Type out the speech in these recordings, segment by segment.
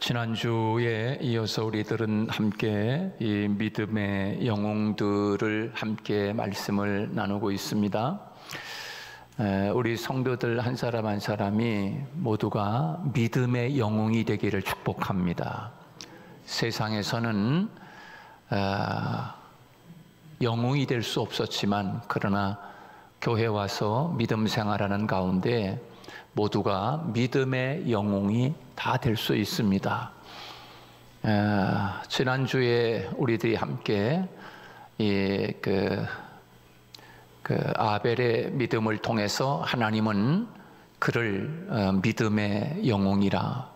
지난주에 이어서 우리들은 함께 이 믿음의 영웅들을 함께 말씀을 나누고 있습니다. 우리 성도들 한 사람 한 사람이 모두가 믿음의 영웅이 되기를 축복합니다. 세상에서는 영웅이 될 수 없었지만 그러나 교회 와서 믿음 생활하는 가운데 모두가 믿음의 영웅이 다 될 수 있습니다. 지난주에 우리들이 함께 아벨의 믿음을 통해서 하나님은 그를 믿음의 영웅이라,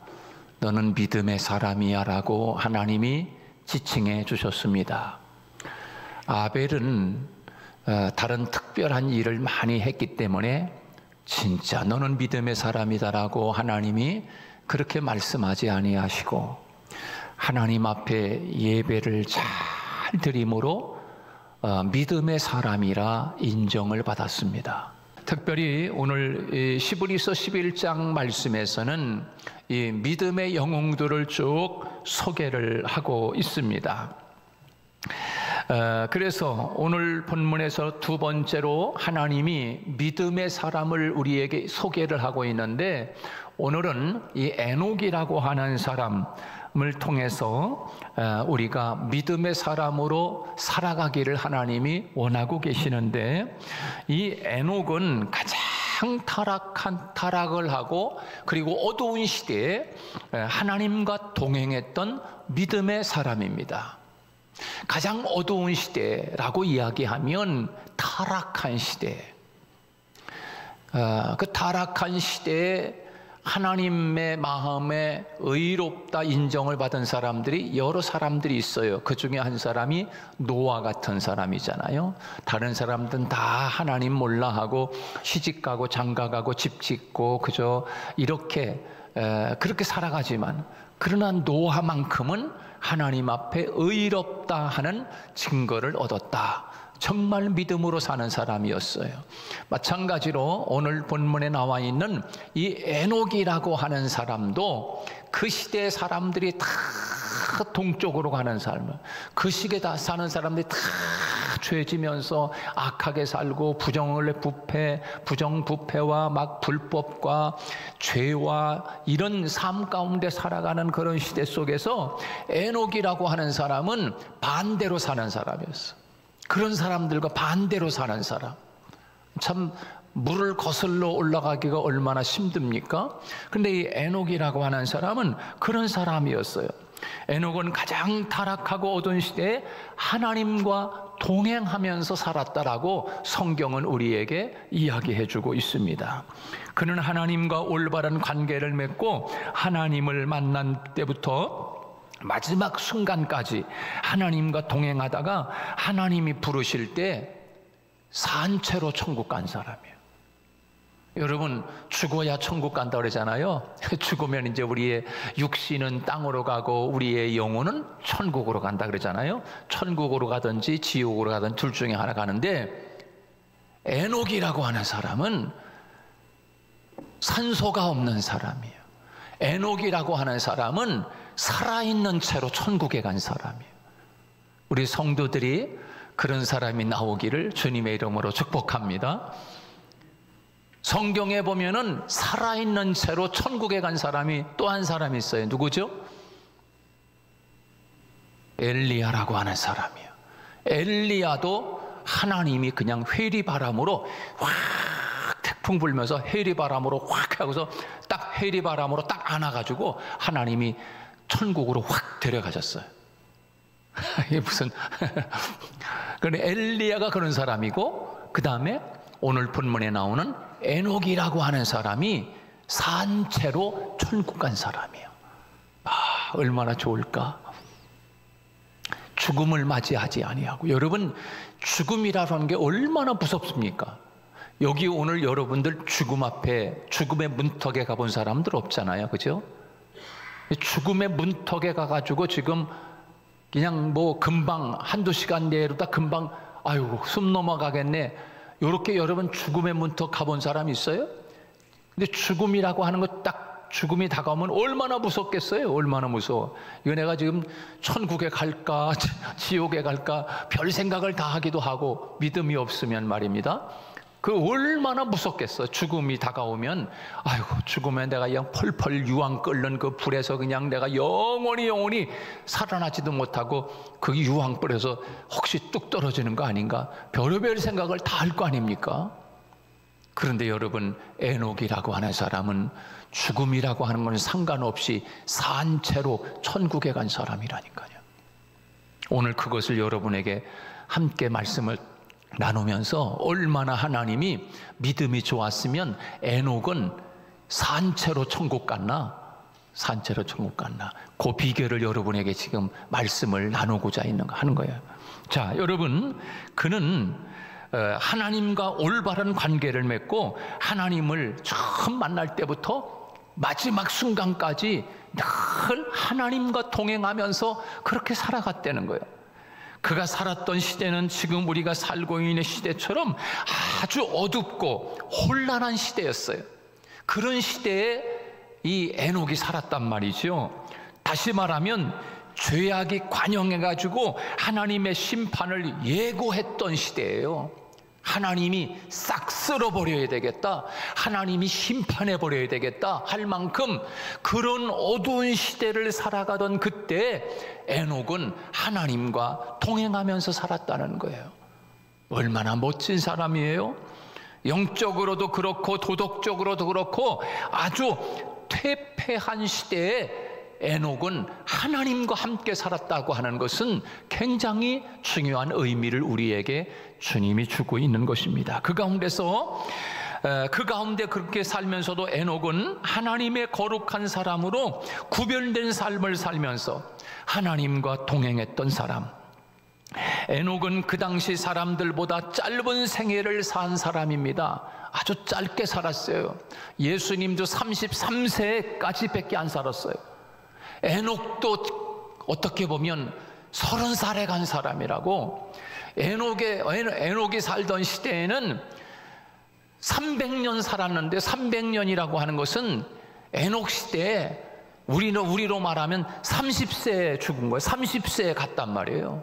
너는 믿음의 사람이야 라고 하나님이 지칭해 주셨습니다. 아벨은 다른 특별한 일을 많이 했기 때문에 진짜 너는 믿음의 사람이다라고 하나님이 그렇게 말씀하지 아니하시고 하나님 앞에 예배를 잘 드림으로 믿음의 사람이라 인정을 받았습니다. 특별히 오늘 시브리서 11장 말씀에서는 이 믿음의 영웅들을 쭉 소개를 하고 있습니다. 그래서 오늘 본문에서 두 번째로 하나님이 믿음의 사람을 우리에게 소개를 하고 있는데, 오늘은 이 에녹이라고 하는 사람을 통해서 우리가 믿음의 사람으로 살아가기를 하나님이 원하고 계시는데, 이 에녹은 가장 타락을 하고 그리고 어두운 시대에 하나님과 동행했던 믿음의 사람입니다. 가장 어두운 시대라고 이야기하면 타락한 시대, 그 타락한 시대에 하나님의 마음에 의롭다 인정을 받은 사람들이 여러 사람들이 있어요. 그 중에 한 사람이 노아 같은 사람이잖아요. 다른 사람들은 다 하나님 몰라 하고 시집가고 장가가고 집 짓고 그저 이렇게 그렇게 살아가지만, 그러나 노아만큼은 하나님 앞에 의롭다 하는 증거를 얻었다. 정말 믿음으로 사는 사람이었어요. 마찬가지로 오늘 본문에 나와 있는 이 에녹이라고 하는 사람도 그 시대의 사람들이 다 동쪽으로 가는 삶을, 그 시기에 다 사는 사람들이 다 죄지면서 악하게 살고 부정부패와 막 불법과 죄와 이런 삶 가운데 살아가는 그런 시대 속에서 에녹이라고 하는 사람은 반대로 사는 사람이었어. 그런 사람들과 반대로 사는 사람, 참 물을 거슬러 올라가기가 얼마나 힘듭니까? 근데 이 에녹이라고 하는 사람은 그런 사람이었어요. 에녹은 가장 타락하고 어두운 시대에 하나님과 동행하면서 살았다라고 성경은 우리에게 이야기해 주고 있습니다. 그는 하나님과 올바른 관계를 맺고 하나님을 만난 때부터 마지막 순간까지 하나님과 동행하다가 하나님이 부르실 때 산채로 천국 간 사람이에요. 여러분, 죽어야 천국 간다 그러잖아요. 죽으면 이제 우리의 육신은 땅으로 가고 우리의 영혼은 천국으로 간다 그러잖아요. 천국으로 가든지 지옥으로 가든지 둘 중에 하나 가는데, 에녹이라고 하는 사람은 산소가 없는 사람이에요. 에녹이라고 하는 사람은 살아있는 채로 천국에 간 사람이에요. 우리 성도들이 그런 사람이 나오기를 주님의 이름으로 축복합니다. 성경에 보면은 살아있는 채로 천국에 간 사람이 또 한 사람이 있어요. 누구죠? 엘리야라고 하는 사람이에요. 엘리야도 하나님이 그냥 회리바람으로 확 태풍 불면서 회리바람으로 확 하고서 딱 회리바람으로 딱 안아가지고 하나님이 천국으로 확 데려가셨어요. 이게 무슨 그런데 엘리야가 그런 사람이고, 그 다음에 오늘 본문에 나오는 에녹이라고 하는 사람이 산채로 천국 간 사람이에요. 얼마나 좋을까? 죽음을 맞이하지 아니하고. 여러분, 죽음이라는 게 얼마나 무섭습니까? 여기 오늘 여러분들 죽음 앞에, 죽음의 문턱에 가본 사람들 없잖아요, 그죠? 죽음의 문턱에 가가지고 지금 그냥 뭐 금방 한두 시간 내로 다 금방 아이고 숨 넘어가겠네, 이렇게 여러분 죽음의 문턱 가본 사람 있어요? 근데 죽음이라고 하는 거 딱 죽음이 다가오면 얼마나 무섭겠어요? 얼마나 무서워. 이거 내가 지금 천국에 갈까 지옥에 갈까 별 생각을 다 하기도 하고, 믿음이 없으면 말입니다. 그 얼마나 무섭겠어. 죽음이 다가오면, 아이고, 죽으면 내가 그냥 펄펄 유황 끓는 그 불에서 그냥 내가 영원히 살아나지도 못하고 그 유황 불에서 혹시 뚝 떨어지는 거 아닌가, 별의별 생각을 다 할 거 아닙니까? 그런데 여러분, 에녹이라고 하는 사람은 죽음이라고 하는 건 상관없이 산채로 천국에 간 사람이라니까요. 오늘 그것을 여러분에게 함께 말씀을 나누면서, 얼마나 하나님이 믿음이 좋았으면 에녹은 산채로 천국 갔나, 산채로 천국 갔나, 그 비결을 여러분에게 지금 말씀을 나누고자 하는 거예요. 자, 여러분, 그는 하나님과 올바른 관계를 맺고 하나님을 처음 만날 때부터 마지막 순간까지 늘 하나님과 동행하면서 그렇게 살아갔다는 거예요. 그가 살았던 시대는 지금 우리가 살고 있는 시대처럼 아주 어둡고 혼란한 시대였어요. 그런 시대에 이 에녹이 살았단 말이죠. 다시 말하면 죄악이 관영해가지고 하나님의 심판을 예고했던 시대예요. 하나님이 싹 쓸어버려야 되겠다, 하나님이 심판해버려야 되겠다 할 만큼 그런 어두운 시대를 살아가던 그때 에녹은 하나님과 동행하면서 살았다는 거예요. 얼마나 멋진 사람이에요. 영적으로도 그렇고 도덕적으로도 그렇고 아주 퇴폐한 시대에 에녹은 하나님과 함께 살았다고 하는 것은 굉장히 중요한 의미를 우리에게 주님이 주고 있는 것입니다. 그 가운데 그렇게 살면서도 에녹은 하나님의 거룩한 사람으로 구별된 삶을 살면서 하나님과 동행했던 사람. 에녹은 그 당시 사람들보다 짧은 생애를 산 사람입니다. 아주 짧게 살았어요. 예수님도 33세까지밖에 안 살았어요. 에녹도 어떻게 보면 30살에 간 사람이라고. 에녹이 살던 시대에는 300년 살았는데, 300년이라고 하는 것은 에녹 시대에 우리로 말하면 30세에 죽은 거예요. 30세에 갔단 말이에요.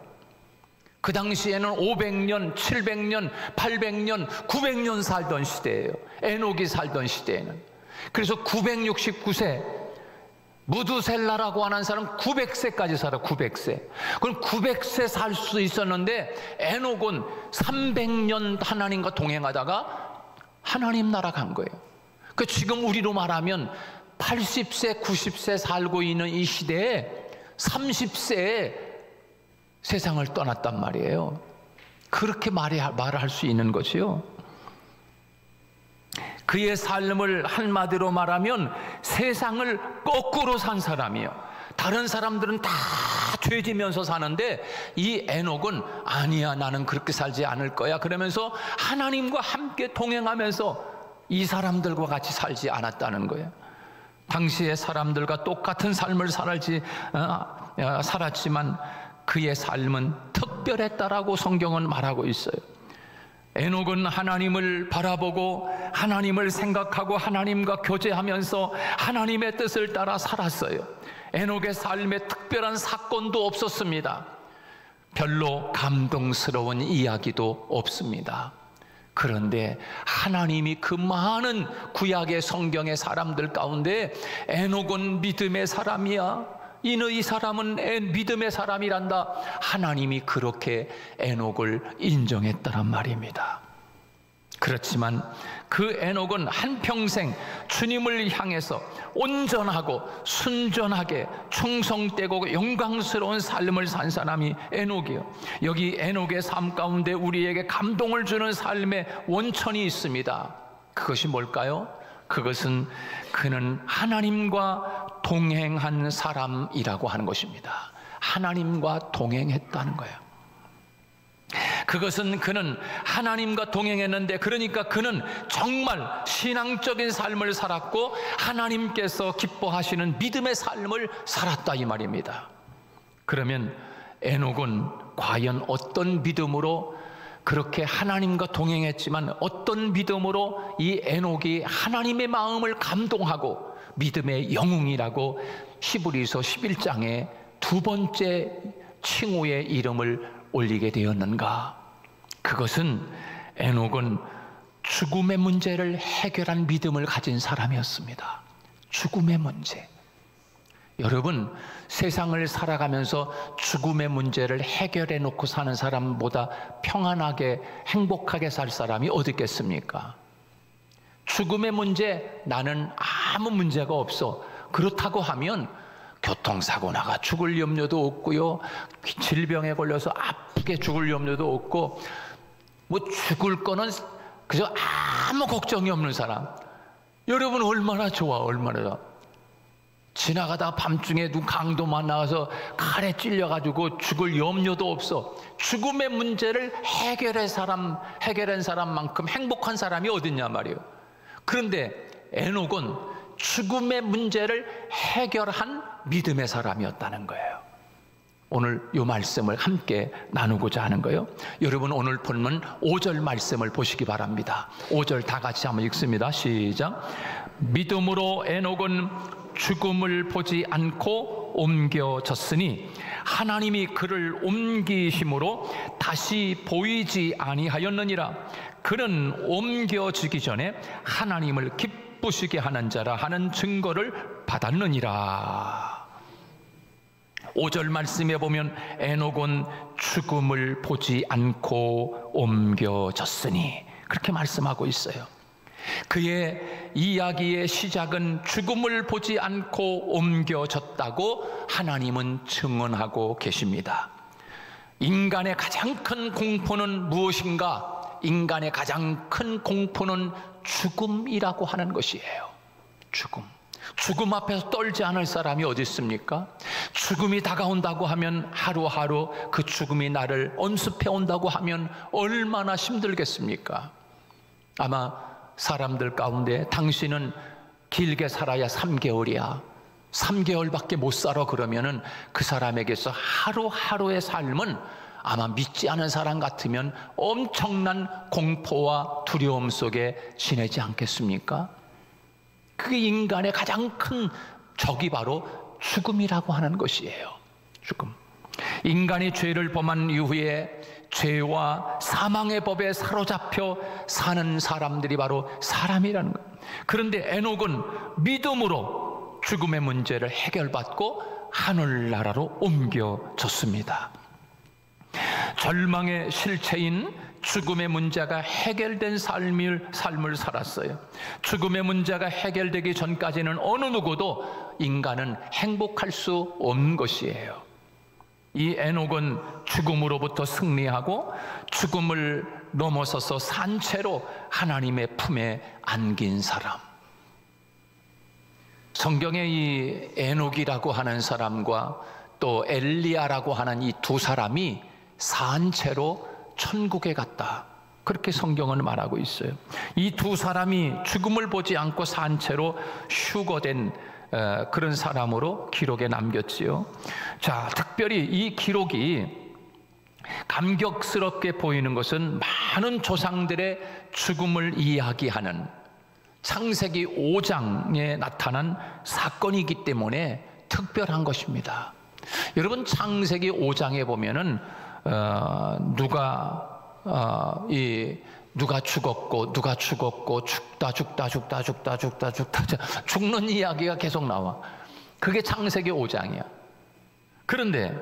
그 당시에는 500년, 700년, 800년, 900년 살던 시대예요. 에녹이 살던 시대에는. 그래서 969세, 무두셀라라고 하는 사람은 900세까지 살아. 900세. 그럼 900세 살 수 있었는데 에녹은 300년 하나님과 동행하다가 하나님 나라 간 거예요. 그 지금 우리로 말하면 80세, 90세 살고 있는 이 시대에 30세에 세상을 떠났단 말이에요. 그렇게 말을 할 수 있는 거지요. 그의 삶을 한마디로 말하면 세상을 거꾸로 산 사람이에요. 다른 사람들은 다 죄지면서 사는데 이 에녹은 아니야, 나는 그렇게 살지 않을 거야 그러면서 하나님과 함께 동행하면서 이 사람들과 같이 살지 않았다는 거예요. 당시의 사람들과 똑같은 삶을 살았지만 그의 삶은 특별했다라고 성경은 말하고 있어요. 에녹은 하나님을 바라보고 하나님을 생각하고 하나님과 교제하면서 하나님의 뜻을 따라 살았어요. 에녹의 삶에 특별한 사건도 없었습니다. 별로 감동스러운 이야기도 없습니다. 그런데 하나님이 그 많은 구약의 성경의 사람들 가운데 에녹은 믿음의 사람이야, 이 사람은 믿음의 사람이란다, 하나님이 그렇게 에녹을 인정했다란 말입니다. 그렇지만 그 에녹은 한평생 주님을 향해서 온전하고 순전하게 충성되고 영광스러운 삶을 산 사람이 에녹이요. 여기 에녹의 삶 가운데 우리에게 감동을 주는 삶의 원천이 있습니다. 그것이 뭘까요? 그것은 그는 하나님과 동행한 사람이라고 하는 것입니다. 하나님과 동행했다는 거예요. 그것은 그는 하나님과 동행했는데, 그러니까 그는 정말 신앙적인 삶을 살았고 하나님께서 기뻐하시는 믿음의 삶을 살았다 이 말입니다. 그러면 에녹은 과연 어떤 믿음으로 그렇게 하나님과 동행했지만 어떤 믿음으로 이 에녹이 하나님의 마음을 감동하고 믿음의 영웅이라고 히브리서 11장에 두 번째 칭호의 이름을 올리게 되었는가? 그것은 에녹은 죽음의 문제를 해결한 믿음을 가진 사람이었습니다. 죽음의 문제. 여러분, 세상을 살아가면서 죽음의 문제를 해결해 놓고 사는 사람보다 평안하게 행복하게 살 사람이 어디 있겠습니까? 죽음의 문제, 나는 아무 문제가 없어. 그렇다고 하면 교통사고 나가 죽을 염려도 없고요, 질병에 걸려서 아프게 죽을 염려도 없고, 뭐 죽을 거는 그저 아무 걱정이 없는 사람. 여러분 얼마나 좋아, 얼마나 좋아. 지나가다 밤중에 누 강도 만나서 칼에 찔려가지고 죽을 염려도 없어. 죽음의 문제를 해결한 사람만큼 행복한 사람이 어딨냐 말이에요. 그런데 에녹은 죽음의 문제를 해결한 믿음의 사람이었다는 거예요. 오늘 이 말씀을 함께 나누고자 하는 거예요. 여러분 오늘 본문 5절 말씀을 보시기 바랍니다. 5절 다 같이 한번 읽습니다. 시작. 믿음으로 에녹은 죽음을 보지 않고 옮겨졌으니 하나님이 그를 옮기심으로 다시 보이지 아니하였느니라. 그는 옮겨지기 전에 하나님을 기쁘시게 하는 자라 하는 증거를 받았느니라. 5절 말씀에 보면 에녹은 죽음을 보지 않고 옮겨졌으니 그렇게 말씀하고 있어요. 그의 이야기의 시작은 죽음을 보지 않고 옮겨졌다고 하나님은 증언하고 계십니다. 인간의 가장 큰 공포는 무엇인가? 인간의 가장 큰 공포는 죽음이라고 하는 것이에요. 죽음 앞에서 떨지 않을 사람이 어디 있습니까? 죽음이 다가온다고 하면 하루하루 그 죽음이 나를 엄습해 온다고 하면 얼마나 힘들겠습니까? 아마 사람들 가운데 당신은 길게 살아야 3개월이야, 3개월밖에 못 살아 그러면은 그 사람에게서 하루하루의 삶은 아마 믿지 않은 사람 같으면 엄청난 공포와 두려움 속에 지내지 않겠습니까? 그게 인간의 가장 큰 적이 바로 죽음이라고 하는 것이에요. 죽음. 인간이 죄를 범한 이후에 죄와 사망의 법에 사로잡혀 사는 사람들이 바로 사람이라는 거예요. 그런데 에녹은 믿음으로 죽음의 문제를 해결받고 하늘나라로 옮겨졌습니다. 절망의 실체인 죽음의 문제가 해결된 삶을 살았어요. 죽음의 문제가 해결되기 전까지는 어느 누구도 인간은 행복할 수 없는 것이에요. 이 에녹은 죽음으로부터 승리하고 죽음을 넘어서서 산채로 하나님의 품에 안긴 사람. 성경에 이 에녹이라고 하는 사람과 또 엘리야라고 하는 이 두 사람이 산채로 천국에 갔다, 그렇게 성경은 말하고 있어요. 이 두 사람이 죽음을 보지 않고 산채로 휴거된 그런 사람으로 기록에 남겼지요. 자, 특별히 이 기록이 감격스럽게 보이는 것은 많은 조상들의 죽음을 이야기하는 창세기 5장에 나타난 사건이기 때문에 특별한 것입니다. 여러분, 창세기 5장에 보면은 누가 죽었고 죽다 죽는 이야기가 계속 나와. 그게 창세기 5장이야. 그런데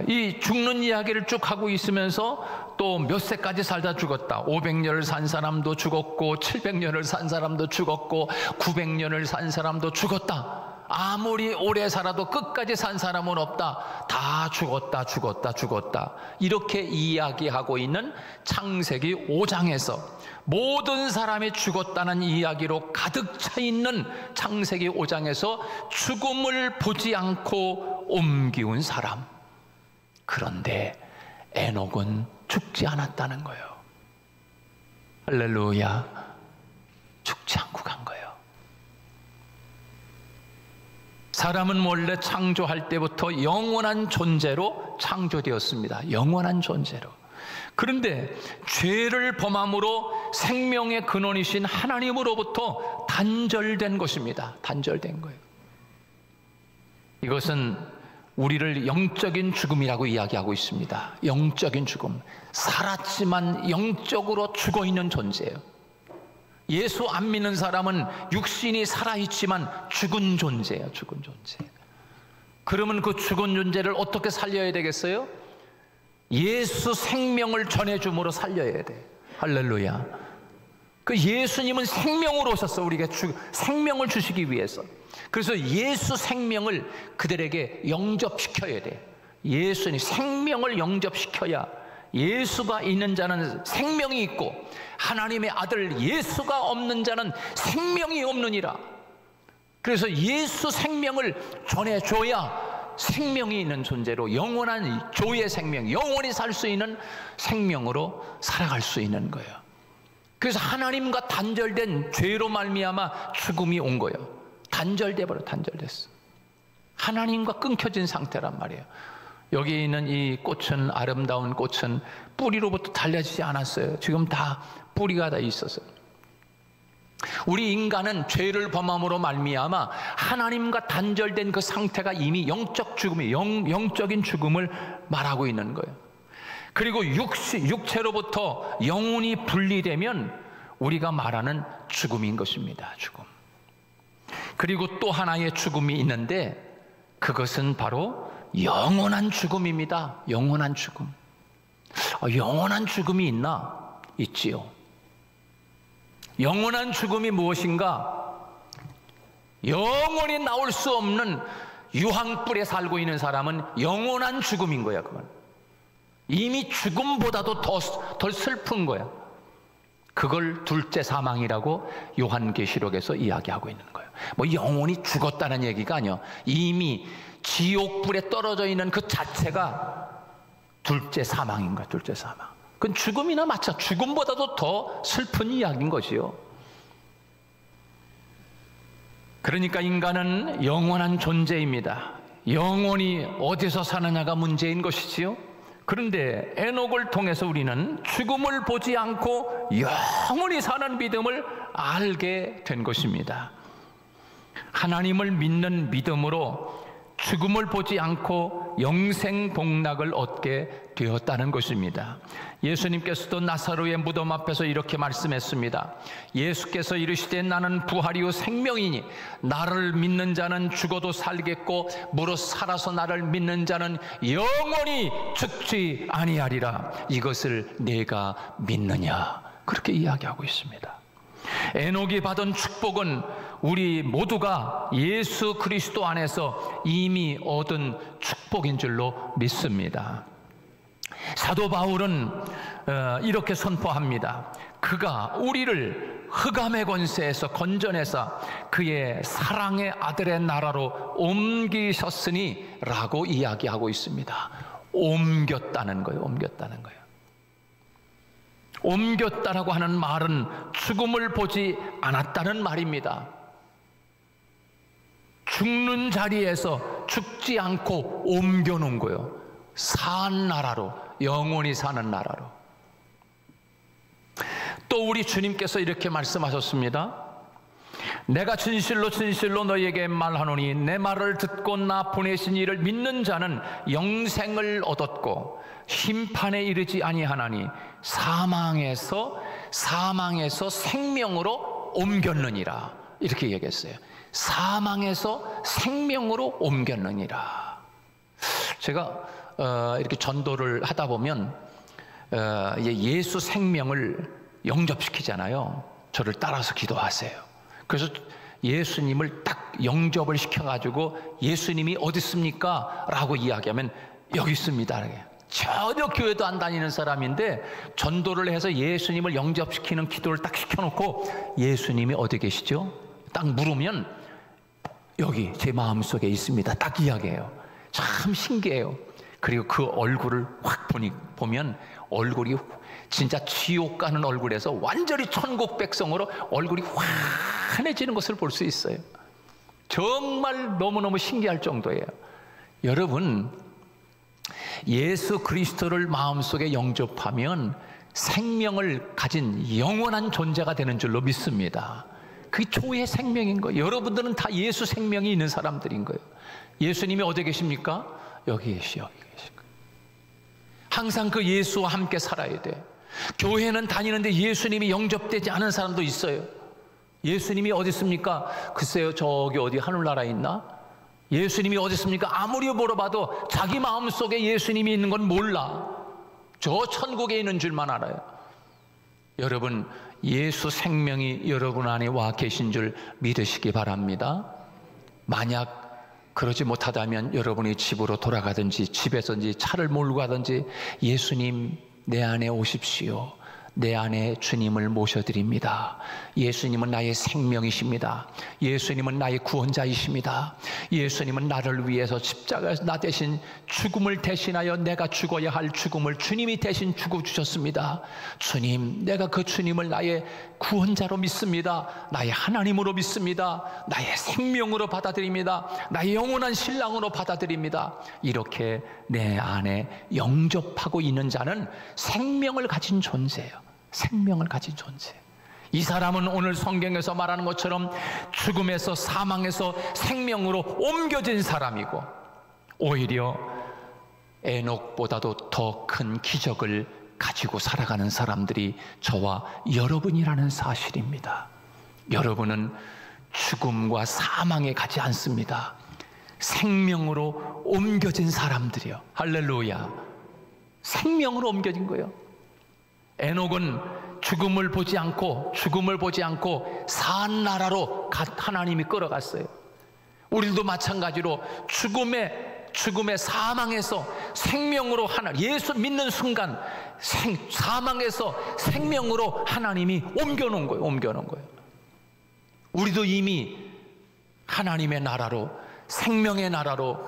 이 죽는 이야기를 쭉 하고 있으면서 또 몇 세까지 살다 죽었다, 500년을 산 사람도 죽었고 700년을 산 사람도 죽었고 900년을 산 사람도 죽었다, 아무리 오래 살아도 끝까지 산 사람은 없다, 다 죽었다 이렇게 이야기하고 있는 창세기 5장에서 모든 사람이 죽었다는 이야기로 가득 차 있는 창세기 5장에서 죽음을 보지 않고 옮기운 사람. 그런데 에녹은 죽지 않았다는 거예요. 할렐루야. 죽지 않고 간 거예요. 사람은 원래 창조할 때부터 영원한 존재로 창조되었습니다. 영원한 존재로. 그런데 죄를 범함으로 생명의 근원이신 하나님으로부터 단절된 것입니다. 단절된 거예요. 이것은 우리를 영적인 죽음이라고 이야기하고 있습니다. 영적인 죽음. 살았지만 영적으로 죽어있는 존재예요. 예수 안 믿는 사람은 육신이 살아있지만 죽은 존재예요. 죽은 존재. 그러면 그 죽은 존재를 어떻게 살려야 되겠어요? 예수 생명을 전해줌으로 살려야 돼. 할렐루야. 그 예수님은 생명으로 오셨어. 우리에게 생명을 주시기 위해서. 그래서 예수 생명을 그들에게 영접시켜야 돼. 예수님 생명을 영접시켜야 예수가 있는 자는 생명이 있고 하나님의 아들 예수가 없는 자는 생명이 없느니라. 그래서 예수 생명을 전해줘야 생명이 있는 존재로 영원한 조의 생명, 영원히 살 수 있는 생명으로 살아갈 수 있는 거예요. 그래서 하나님과 단절된 죄로 말미암아 죽음이 온 거예요. 단절됐어. 하나님과 끊겨진 상태란 말이에요. 여기 있는 이 꽃은, 아름다운 꽃은 뿌리로부터 달려지지 않았어요. 지금 다 뿌리가 다 있었어요. 우리 인간은 죄를 범함으로 말미암아 하나님과 단절된 그 상태가 이미 영적 죽음이 영적인 죽음을 말하고 있는 거예요. 그리고 육체로부터 영혼이 분리되면 우리가 말하는 죽음인 것입니다. 죽음. 그리고 또 하나의 죽음이 있는데 그것은 바로 영원한 죽음입니다. 영원한 죽음. 영원한 죽음이 있나? 있지요. 영원한 죽음이 무엇인가? 영원히 나올 수 없는 유황불에 살고 있는 사람은 영원한 죽음인 거야. 그건 이미 죽음보다도 덜 슬픈 거야. 그걸 둘째 사망이라고 요한계시록에서 이야기하고 있는 거예요. 뭐 영원히 죽었다는 얘기가 아니야. 이미 지옥불에 떨어져 있는 그 자체가 둘째 사망인 거야. 둘째 사망. 그건 죽음이나 마찬가지. 죽음보다도 더 슬픈 이야기인 것이요. 그러니까 인간은 영원한 존재입니다. 영원히 어디서 사느냐가 문제인 것이지요. 그런데 에녹을 통해서 우리는 죽음을 보지 않고 영원히 사는 믿음을 알게 된 것입니다. 하나님을 믿는 믿음으로 죽음을 보지 않고 영생 복락을 얻게 되었다는 것입니다. 예수님께서도 나사로의 무덤 앞에서 이렇게 말씀했습니다. 예수께서 이르시되 나는 부활이요 생명이니 나를 믿는 자는 죽어도 살겠고 무릇 살아서 나를 믿는 자는 영원히 죽지 아니하리라. 이것을 내가 믿느냐? 그렇게 이야기하고 있습니다. 에녹이 받은 축복은 우리 모두가 예수 그리스도 안에서 이미 얻은 축복인 줄로 믿습니다. 사도 바울은 이렇게 선포합니다. 그가 우리를 흑암의 권세에서 건져내사 그의 사랑의 아들의 나라로 옮기셨으니 라고 이야기하고 있습니다. 옮겼다는 거예요. 옮겼다는 거예요. 옮겼다라고 하는 말은 죽음을 보지 않았다는 말입니다. 죽는 자리에서 죽지 않고 옮겨놓은 거예요. 산 나라로, 영원히 사는 나라로. 또 우리 주님께서 이렇게 말씀하셨습니다. 내가 진실로 진실로 너희에게 말하노니 내 말을 듣고 나 보내신 이를 믿는 자는 영생을 얻었고 심판에 이르지 아니하나니 사망에서 생명으로 옮겼느니라. 이렇게 얘기했어요. 사망에서 생명으로 옮겼느니라. 제가 이렇게 전도를 하다 보면 예수 생명을 영접시키잖아요. 저를 따라서 기도하세요. 그래서 예수님을 딱 영접을 시켜가지고 예수님이 어디 있습니까? 라고 이야기하면 여기 있습니다. 전혀 교회도 안 다니는 사람인데 전도를 해서 예수님을 영접시키는 기도를 딱 시켜놓고 예수님이 어디 계시죠? 딱 물으면 여기 제 마음속에 있습니다. 딱 이야기해요. 참 신기해요. 그리고 그 얼굴을 확 보면 얼굴이 진짜 지옥 가는 얼굴에서 완전히 천국 백성으로 얼굴이 환해지는 것을 볼 수 있어요. 정말 너무너무 신기할 정도예요. 여러분, 예수 그리스도를 마음속에 영접하면 생명을 가진 영원한 존재가 되는 줄로 믿습니다. 그 조의 생명인 거예요. 여러분들은 다 예수 생명이 있는 사람들인 거예요. 예수님이 어디 계십니까? 여기 계시요. 항상 그 예수와 함께 살아야 돼. 교회는 다니는데 예수님이 영접되지 않은 사람도 있어요. 예수님이 어디 있습니까? 글쎄요, 저기 어디 하늘나라에 있나? 예수님이 어디 있습니까? 아무리 물어봐도 자기 마음속에 예수님이 있는 건 몰라. 저 천국에 있는 줄만 알아요. 여러분, 예수 생명이 여러분 안에 와 계신 줄 믿으시기 바랍니다. 만약 그러지 못하다면 여러분이 집으로 돌아가든지 집에서든지 차를 몰고 가든지 예수님 내 안에 오십시오. 내 안에 주님을 모셔드립니다. 예수님은 나의 생명이십니다. 예수님은 나의 구원자이십니다. 예수님은 나를 위해서 십자가에서 나 대신 죽음을 대신하여 내가 죽어야 할 죽음을 주님이 대신 죽어주셨습니다. 주님, 내가 그 주님을 나의 구원자로 믿습니다. 나의 하나님으로 믿습니다. 나의 생명으로 받아들입니다. 나의 영원한 신랑으로 받아들입니다. 이렇게 내 안에 영접하고 있는 자는 생명을 가진 존재예요. 생명을 가진 존재. 이 사람은 오늘 성경에서 말하는 것처럼 죽음에서 사망에서 생명으로 옮겨진 사람이고, 오히려 에녹보다도 더 큰 기적을 가지고 살아가는 사람들이 저와 여러분이라는 사실입니다. 여러분은 죽음과 사망에 가지 않습니다. 생명으로 옮겨진 사람들이요. 할렐루야. 생명으로 옮겨진 거예요. 에녹은 죽음을 보지 않고 산 나라로 하나님이 끌어갔어요. 우리도 마찬가지로 죽음의 사망에서 생명으로 예수 믿는 순간 사망에서 생명으로 하나님이 옮겨놓은 거예요. 우리도 이미 하나님의 나라로, 생명의 나라로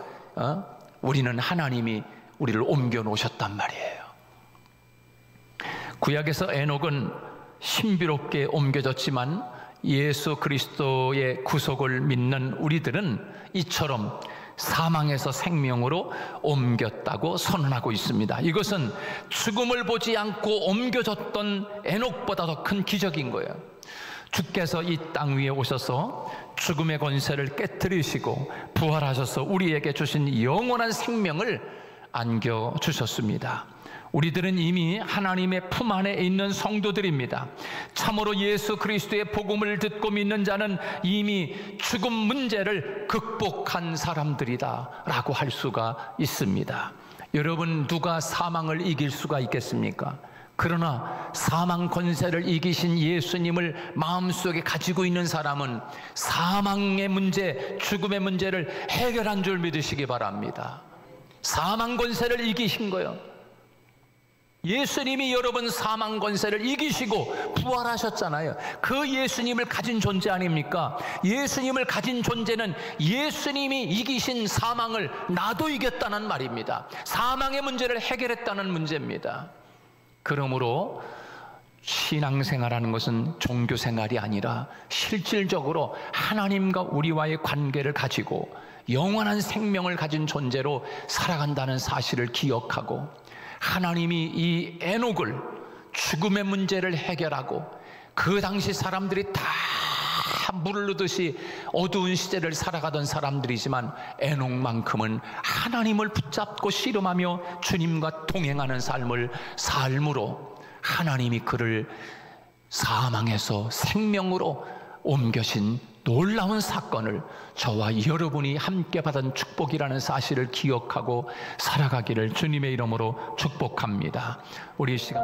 우리는 하나님이 우리를 옮겨놓으셨단 말이에요. 구약에서 에녹은 신비롭게 옮겨졌지만 예수 그리스도의 구속을 믿는 우리들은 이처럼 사망에서 생명으로 옮겼다고 선언하고 있습니다. 이것은 죽음을 보지 않고 옮겨졌던 에녹보다 더 큰 기적인 거예요. 주께서 이 땅 위에 오셔서 죽음의 권세를 깨뜨리시고 부활하셔서 우리에게 주신 영원한 생명을 안겨주셨습니다. 우리들은 이미 하나님의 품 안에 있는 성도들입니다. 참으로 예수 그리스도의 복음을 듣고 믿는 자는 이미 죽음 문제를 극복한 사람들이다 라고 할 수가 있습니다. 여러분, 누가 사망을 이길 수가 있겠습니까? 그러나 사망 권세를 이기신 예수님을 마음속에 가지고 있는 사람은 사망의 문제, 죽음의 문제를 해결한 줄 믿으시기 바랍니다. 사망 권세를 이기신 거예요. 예수님이 여러분 사망 권세를 이기시고 부활하셨잖아요. 그 예수님을 가진 존재 아닙니까? 예수님을 가진 존재는 예수님이 이기신 사망을 나도 이겼다는 말입니다. 사망의 문제를 해결했다는 문제입니다. 그러므로 신앙생활하는 것은 종교생활이 아니라 실질적으로 하나님과 우리와의 관계를 가지고 영원한 생명을 가진 존재로 살아간다는 사실을 기억하고, 하나님이 이 에녹을 죽음의 문제를 해결하고, 그 당시 사람들이 다 물르듯이 어두운 시대를 살아가던 사람들이지만 에녹만큼은 하나님을 붙잡고 씨름하며 주님과 동행하는 삶으로 하나님이 그를 사망에서 생명으로 옮겨신 놀라운 사건을 저와 여러분이 함께 받은 축복이라는 사실을 기억하고 살아가기를 주님의 이름으로 축복합니다. 우리 시간